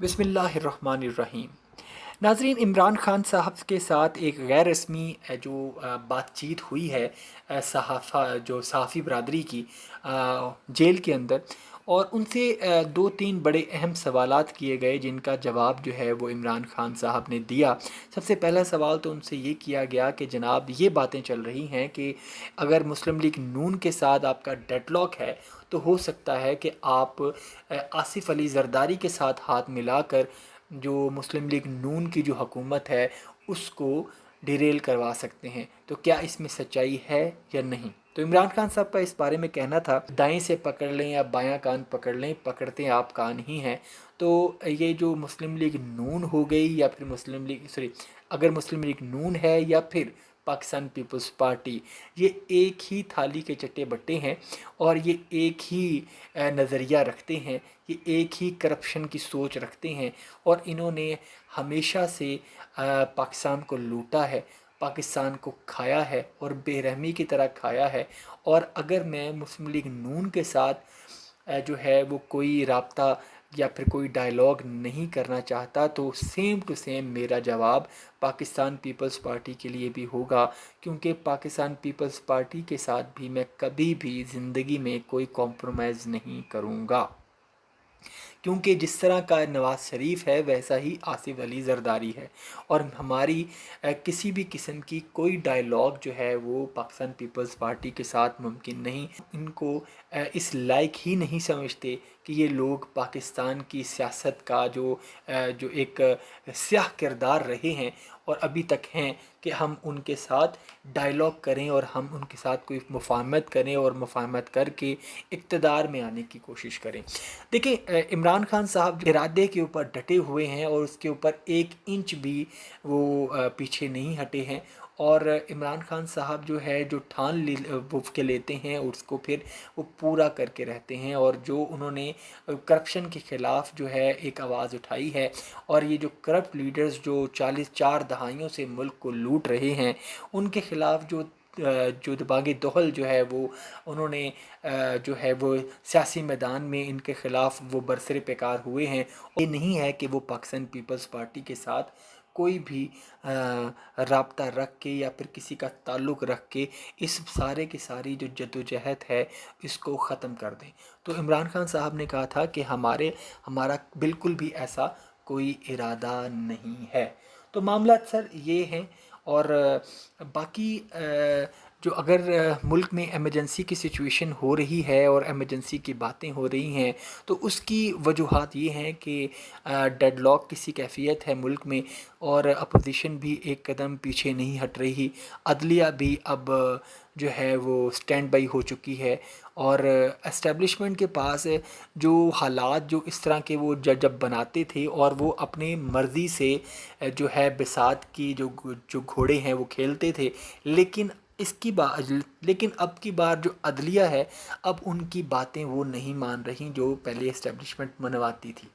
बिस्मिल्लाहिर्रहमानिर्रहीम। नाज़रीन, इमरान खान साहब के साथ एक गैर रस्मी जो बातचीत हुई है सहाफ़ी बरदरी की जेल के अंदर, और उनसे दो तीन बड़े अहम सवालात किए गए जिनका जवाब जो है वो इमरान खान साहब ने दिया। सबसे पहला सवाल तो उनसे ये किया गया कि जनाब, ये बातें चल रही हैं कि अगर मुस्लिम लीग नून के साथ आपका डेडलॉक है तो हो सकता है कि आप आसिफ अली जरदारी के साथ हाथ मिलाकर जो मुस्लिम लीग नून की जो हुकूमत है उसको डिरेल करवा सकते हैं। तो क्या इसमें सच्चाई है या नहीं? तो इमरान खान साहब का इस बारे में कहना था, दाएं से पकड़ लें या बायां कान पकड़ लें, पकड़ते आप कान ही हैं। तो ये जो मुस्लिम लीग नून हो गई या फिर मुस्लिम लीग सॉरी अगर मुस्लिम लीग नून है या फिर पाकिस्तान पीपल्स पार्टी, ये एक ही थाली के चट्टे बट्टे हैं और ये एक ही नज़रिया रखते हैं, ये एक ही करप्शन की सोच रखते हैं। और इन्होंने हमेशा से पाकिस्तान को लूटा है, पाकिस्तान को खाया है और बेरहमी की तरह खाया है। और अगर मैं मुस्लिम लीग नून के साथ जो है वो कोई राब्ता या फिर कोई डायलॉग नहीं करना चाहता, तो सेम टू सेम मेरा जवाब पाकिस्तान पीपल्स पार्टी के लिए भी होगा, क्योंकि पाकिस्तान पीपल्स पार्टी के साथ भी मैं कभी भी ज़िंदगी में कोई कॉम्प्रोमाइज़ नहीं करूँगा। क्योंकि जिस तरह का नवाज़ शरीफ है वैसा ही आसिफ अली ज़रदारी है, और हमारी किसी भी किस्म की कोई डायलॉग जो है वो पाकिस्तान पीपल्स पार्टी के साथ मुमकिन नहीं। इनको इस लायक ही नहीं समझते कि ये लोग पाकिस्तान की सियासत का जो एक स्याह किरदार रहे हैं और अभी तक हैं, कि हम उनके साथ डायलॉग करें और हम उनके साथ कोई मुफाहमत करें और मुफाहमत करके इक़्तिदार में आने की कोशिश करें। देखिए, इमरान खान साहब इरादे के ऊपर डटे हुए हैं और उसके ऊपर एक इंच भी वो पीछे नहीं हटे हैं। और इमरान खान साहब जो है जो वो के लेते हैं उसको फिर वो पूरा करके रहते हैं। और जो उन्होंने करप्शन के ख़िलाफ़ जो है एक आवाज़ उठाई है, और ये जो करप्ट लीडर्स जो 44 दहाइयों से मुल्क को लूट रहे हैं, उनके ख़िलाफ़ जो दिमागी दखल जो है वो उन्होंने जो है वो सियासी मैदान में इनके ख़िलाफ़ वो बरसरे पेकार हुए हैं। ये नहीं है कि वो पाकिस्तान पीपल्स पार्टी के साथ कोई भी राब्ता रख के या फिर किसी का ताल्लुक़ रख के इस सारे की सारी जो जद्दोजहद है इसको ख़त्म कर दें। तो इमरान खान साहब ने कहा था कि हमारा बिल्कुल भी ऐसा कोई इरादा नहीं है। तो मामला सर ये हैं। और बाकी जो अगर मुल्क में एमरजेंसी की सिचुएशन हो रही है और एमरजेंसी की बातें हो रही हैं, तो उसकी वजूहात ये हैं कि डेडलॉक किसी कैफियत है मुल्क में, और अपोजिशन भी एक कदम पीछे नहीं हट रही। अदलिया भी अब जो है वो स्टैंड बाई हो चुकी है, और एस्टेब्लिशमेंट के पास जो हालात जो इस तरह के वो जब बनाते थे और वो अपने मर्ज़ी से जो है बिसात की जो घोड़े हैं वो खेलते थे। लेकिन लेकिन अब की बार जो अदलिया है, अब उनकी बातें वो नहीं मान रही जो पहले इस्टेब्लिशमेंट मनवाती थी।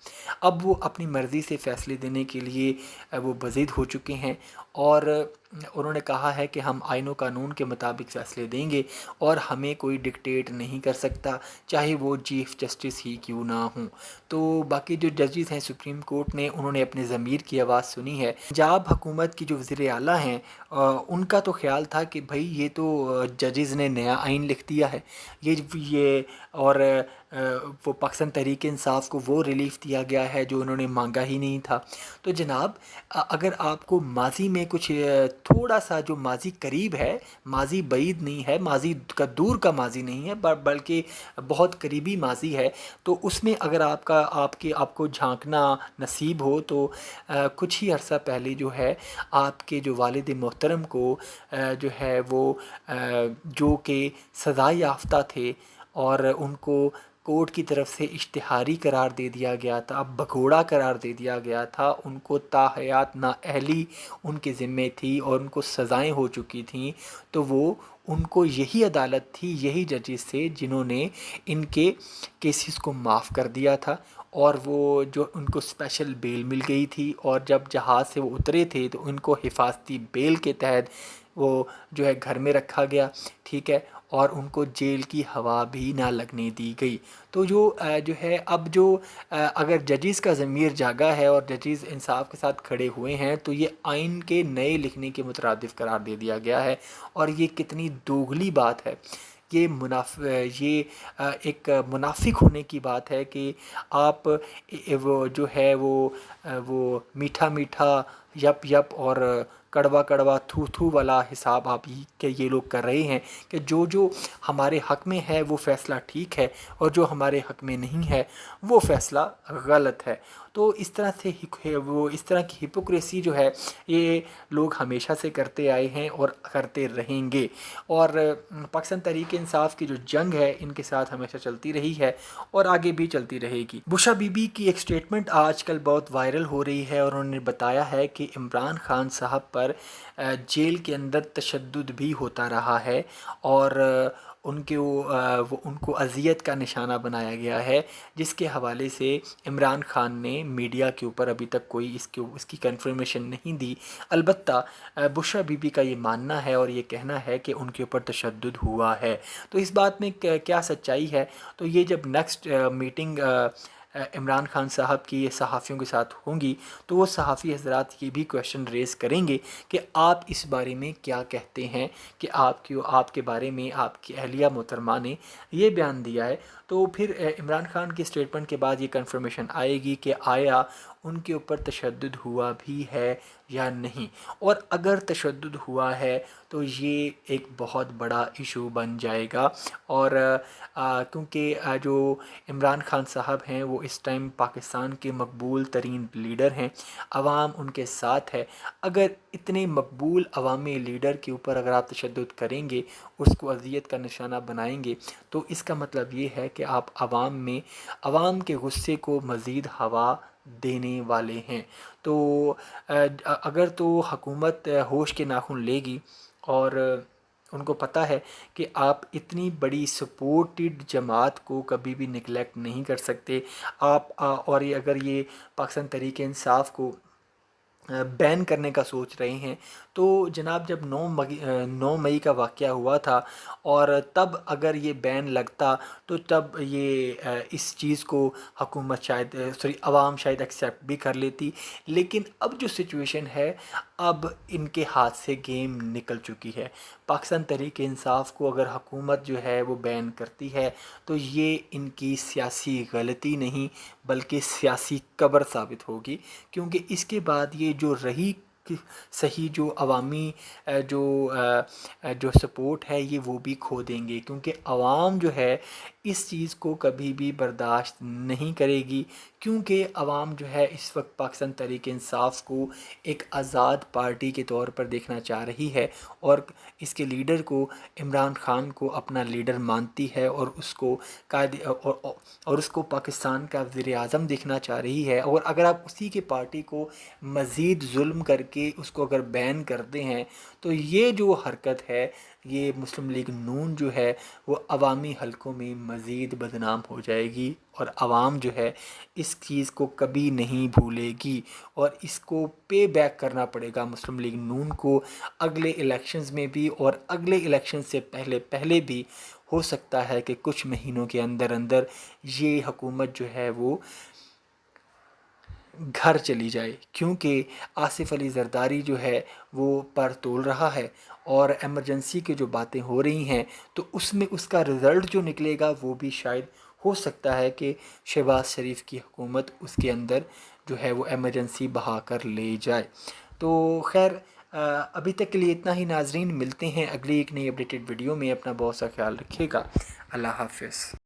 अब वो अपनी मर्ज़ी से फ़ैसले देने के लिए वो बज़िद हो चुके हैं, और उन्होंने कहा है कि हम आईन व कानून के मुताबिक फ़ैसले देंगे और हमें कोई डिक्टेट नहीं कर सकता, चाहे वो चीफ़ जस्टिस ही क्यों ना हों। तो बाकी जो जजेस हैं सुप्रीम कोर्ट ने, उन्होंने अपने ज़मीर की आवाज़ सुनी है। पंजाब हुकूमत की जो वज़ीर आला हैं, उनका तो ख़्याल था कि भाई ये तो जजेस ने नया आइन लिख दिया है, ये और वो पाकिस्तान तहरीक इंसाफ को वो रिलीफ़ दिया गया है जो उन्होंने मांगा ही नहीं था। तो जनाब, अगर आपको माजी में कुछ थोड़ा सा जो माजी करीब है, माजी بعید नहीं है, माजी का दूर का माजी नहीं है, बल्कि बहुत करीबी माजी है, तो उसमें अगर आपको झांकना नसीब हो तो कुछ ही अर्सा पहले जो है आपके जो वालिद मोहतरम को जो है वो जो कि सज़ा याफ्ता थे और उनको कोर्ट की तरफ से इश्तिहारी करार दे दिया गया था, भगोड़ा करार दे दिया गया था, उनको ताहयात नाअहली उनके ज़िम्मे थी और उनको सज़ाएं हो चुकी थीं। तो वो उनको यही अदालत थी, यही जजेस थे जिन्होंने इनके केसेस को माफ़ कर दिया था, और वो जो उनको स्पेशल बेल मिल गई थी, और जब जहाज़ से वो उतरे थे तो उनको हिफाजती बेल के तहत वो जो है घर में रखा गया, ठीक है। اور ان کو جیل کی ہوا بھی نہ لگنے دی گئی۔ تو جو ہے اب اگر ججز کا ضمیر جاگا ہے اور ججز انصاف کے ساتھ کھڑے ہوئے ہیں تو یہ آئین کے نئے لکھنے کے مترادف قرار دے دیا گیا ہے، اور یہ کتنی دوگلی بات ہے۔ یہ ایک منافق ہونے کی بات ہے کہ آپ وہ جو ہے وہ میٹھا میٹھا یپ یپ اور کڑوا کڑوا تھو تھو والا حساب آپ یہ لوگ کر رہے ہیں کہ جو ہمارے حق میں ہے وہ فیصلہ ٹھیک ہے، اور جو ہمارے حق میں نہیں ہے وہ فیصلہ غلط ہے۔ تو اس طرح سے اس طرح کی ہپوکریسی جو ہے یہ لوگ ہمیشہ سے کرتے آئے ہیں اور کرتے رہیں گے، اور پاکستان تحریک انصاف کی جو جنگ ہے ان کے ساتھ ہمیشہ چلتی رہی ہے اور آگے بھی چلتی رہے گی۔ بشا بی بی کی ایک سٹیٹمنٹ آج کل بہت وائرل ہو رہی ہے، اور انہوں نے بتایا ہے کہ عمران خان صاحب پر جیل کے اندر تشدد بھی ہوتا رہا ہے، اور ان کو اذیت کا نشانہ بنایا گیا ہے، جس کے حوالے سے عمران خان نے میڈیا کے اوپر ابھی تک کوئی اس کی کنفرمیشن نہیں دی۔ البتہ بشرا بی بی کا یہ ماننا ہے اور یہ کہنا ہے کہ ان کے اوپر تشدد ہوا ہے۔ تو اس بات میں کیا سچائی ہے؟ تو یہ جب نیکسٹ میٹنگ عمران خان صاحب کی صحافیوں کے ساتھ ہوں گی تو وہ صحافی حضرات یہ بھی کویشچن ریز کریں گے کہ آپ اس بارے میں کیا کہتے ہیں، کہ آپ کے بارے میں آپ کی اہلیہ محترمہ نے یہ بیان دیا ہے۔ تو پھر عمران خان کی اسٹیٹمنٹ کے بعد یہ کنفرمیشن آئے گی کہ آیا ان کے اوپر تشدد ہوا بھی ہے یا نہیں، اور اگر تشدد ہوا ہے تو یہ ایک بہت بڑا ایشو بن جائے گا، اور کیونکہ جو عمران خان صاحب ہیں وہ اس ٹائم پاکستان کے مقبول ترین لیڈر ہیں، عوام ان کے ساتھ ہے۔ اگر اتنے مقبول عوامی لیڈر کے اوپر اگر آپ تشدد کریں گے، اس کو اذیت کا نشانہ بنائیں گے، تو اس کا مطلب یہ ہے کہ آپ عوام کے غصے کو مزید ہوا دینے والے ہیں۔ تو اگر تو حکومت ہوش کے ناخن لے گی، اور ان کو پتہ ہے کہ آپ اتنی بڑی سپورٹڈ جماعت کو کبھی بھی نگلیکٹ نہیں کر سکتے، اور اگر یہ پاکستان تحریک انصاف کو بین کرنے کا سوچ رہے ہیں، تو جناب جب 9 مئی کا واقعہ ہوا تھا، اور تب اگر یہ بین لگتا تو تب یہ اس چیز کو حکومت عوام شاید ایکسیپٹ بھی کر لیتی، لیکن اب جو سچویشن ہے اب ان کے ہاتھ سے گیم نکل چکی ہے۔ پاکستان تحریک انصاف کو اگر حکومت جو ہے وہ بین کرتی ہے تو یہ ان کی سیاسی غلطی نہیں بلکہ سیاسی قبر ثابت ہوگی، کیونکہ اس کے بعد یہ جو رہی صحیح جو عوامی جو سپورٹ ہے یہ وہ بھی کھو دیں گے، کیونکہ عوام جو ہے اس چیز کو کبھی بھی برداشت نہیں کرے گی، کیونکہ عوام جو ہے اس وقت پاکستان تحریک انصاف کو ایک آزاد پارٹی کے طور پر دیکھنا چاہ رہی ہے، اور اس کے لیڈر کو عمران خان کو اپنا لیڈر مانتی ہے، اور اس کو پاکستان کا وزیر اعظم دیکھنا چاہ رہی ہے۔ اور اگر آپ اسی کے پارٹی کو مزید ظلم کر کے اس کو اگر بین کرتے ہیں تو یہ جو حرکت ہے یہ مسلم لیگ نون جو ہے وہ عوامی حلقوں میں مزید بدنام ہو جائے گی، اور عوام جو ہے اس چیز کو کبھی نہیں بھولے گی، اور اس کو پے بیک کرنا پڑے گا مسلم لیگ نون کو اگلے الیکشنز میں بھی، اور اگلے الیکشن سے پہلے بھی ہو سکتا ہے کہ کچھ مہینوں کے اندر یہ حکومت جو ہے وہ گھر چلی جائے، کیونکہ آصف علی زرداری جو ہے وہ پر تول رہا ہے، اور ایمرجنسی کے جو باتیں ہو رہی ہیں تو اس میں اس کا رزلٹ جو نکلے گا وہ بھی شاید ہو سکتا ہے کہ شہباز شریف کی حکومت اس کے اندر جو ہے وہ ایمرجنسی بہا کر لے جائے۔ تو خیر ابھی تک کے لیے اتنا ہی ناظرین، ملتے ہیں اگلی ایک نئی اپڈیٹڈ ویڈیو میں، اپنا بہت سا خیال رکھیے گا، اللہ حافظ۔